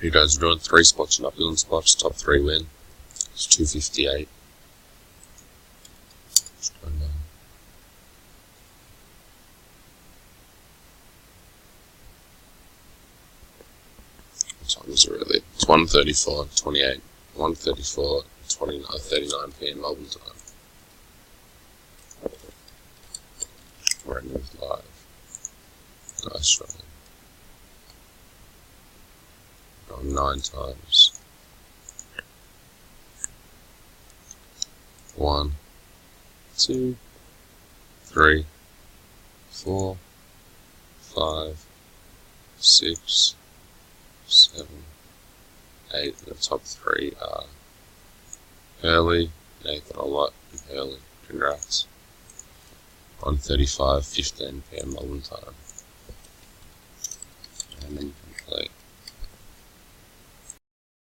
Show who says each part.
Speaker 1: You guys are doing 3 spots in opulence spots, top 3 win. It's 258. What time is it really? It's 1:34:28. 1:39 PM Melbourne time. We're in with live. Nice running. Gone 9 times. 1, 2, 3, 4, 5, 6, 7, 8. The top 3 are Hurley, Nathan Olot, and Hurley. Congrats. 1:35:15 PM Melbourne time. And